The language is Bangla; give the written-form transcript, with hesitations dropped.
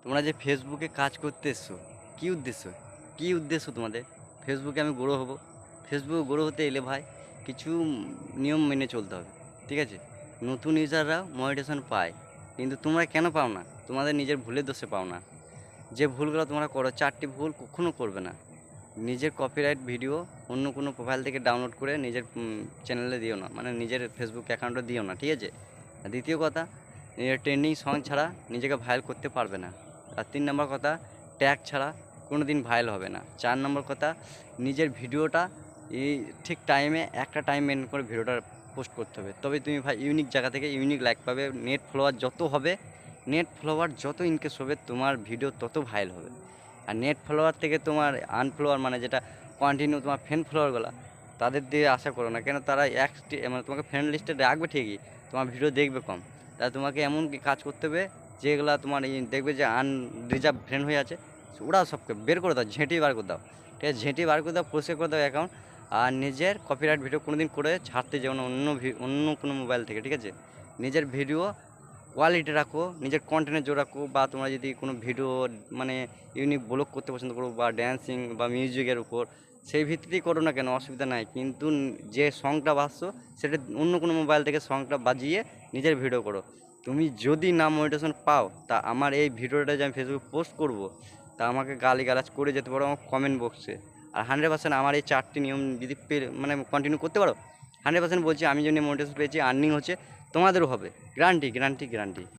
তোমরা যে ফেসবুকে কাজ করতে এসছো, কী উদ্দেশ্য? কী উদ্দেশ্য তোমাদের? ফেসবুকে আমি গ্রো হব। ফেসবুকে গ্রো হতে এলে ভাই কিছু নিয়ম মেনে চলতে হবে, ঠিক আছে? নতুন ইউজাররা মনিটাইজেশন পায়, কিন্তু তোমরা কেন পাও না? তোমাদের নিজের ভুলের দোষে পাও না। যে ভুলগুলো তোমরা করো, 4টি ভুল কখনো করবে না। নিজের কপিরাইট ভিডিও অন্য কোনো প্রোফাইল থেকে ডাউনলোড করে নিজের চ্যানেলে দিও না, মানে নিজের ফেসবুক অ্যাকাউন্টে দিও না, ঠিক আছে? আর দ্বিতীয় কথা, নিজের ট্রেন্ডিং সং ছাড়া নিজেকে ভাইরাল করতে পারবে না। আর 3 নম্বর কথা, ট্যাগ ছাড়া কোনো দিন ভাইরাল হবে না। 4 নম্বর কথা, নিজের ভিডিওটা এই ঠিক টাইমে একটা টাইম মেনটেন করে ভিডিওটা পোস্ট করতে হবে। তবে তুমি ভাই ইউনিক জায়গা থেকে ইউনিক লাইক পাবে। নেট ফলোয়ার যত ইনক্রিজ হবে তোমার ভিডিও তত ভাইরাল হবে। আর নেট ফলোয়ার থেকে তোমার আনফলোয়ার, মানে যেটা কন্টিনিউ তোমার ফ্রেন্ড ফলোয়ারগুলো, তাদের দিয়ে আশা করো না, কেন তারা মানে তোমাকে ফ্রেন্ড লিস্টে রাখবে ঠিকই, তোমার ভিডিও দেখবে কম। তাই তোমাকে এমন কি কাজ করতে হবে যেগুলো তোমার এই দেখবে যে আনরিজার্ভ ফ্রেন্ড হয়ে আছে, ওরা সবকে বের করে দাও, ঝেঁটিয়ে বার করে দাও, ঠিক আছে? ঝেঁটিয়ে বার করে দাও, পরিষ্কার করে দাও অ্যাকাউন্ট। আর নিজের কপিরাইট ভিডিও কোনো দিন করে ছাড়তে যেও না অন্য কোনো মোবাইল থেকে, ঠিক আছে? নিজের ভিডিও কোয়ালিটি রাখো, নিজের কন্টেন্টের জোর রাখো। বা তোমরা যদি কোনো ভিডিও মানে ইউনিক ব্লগ করতে পছন্দ করো, বা ড্যান্সিং বা মিউজিকের উপর, সেই ভিত্তিতেই করো না কেন, অসুবিধা নাই। কিন্তু যে সংটা বাজছো সেটা অন্য কোনো মোবাইল থেকে সংটা বাজিয়ে নিজের ভিডিও করো। তুমি যদি না মোটিভেশন পাও, তা আমার এই ভিডিওটা যে আমি ফেসবুকে পোস্ট করব, তা আমাকে গালিগালাজ করে যেতে পারো আমার কমেন্ট বক্সে। আর 100% আমার এই 4টি নিয়ম যদি মানে কন্টিনিউ করতে পারো, 100% বলছি, আমি জন্য মোটিভেশন পেয়েছি, আর্নিং হচ্ছে, তোমাদেরও হবে। Guarantee, guarantee, guarantee.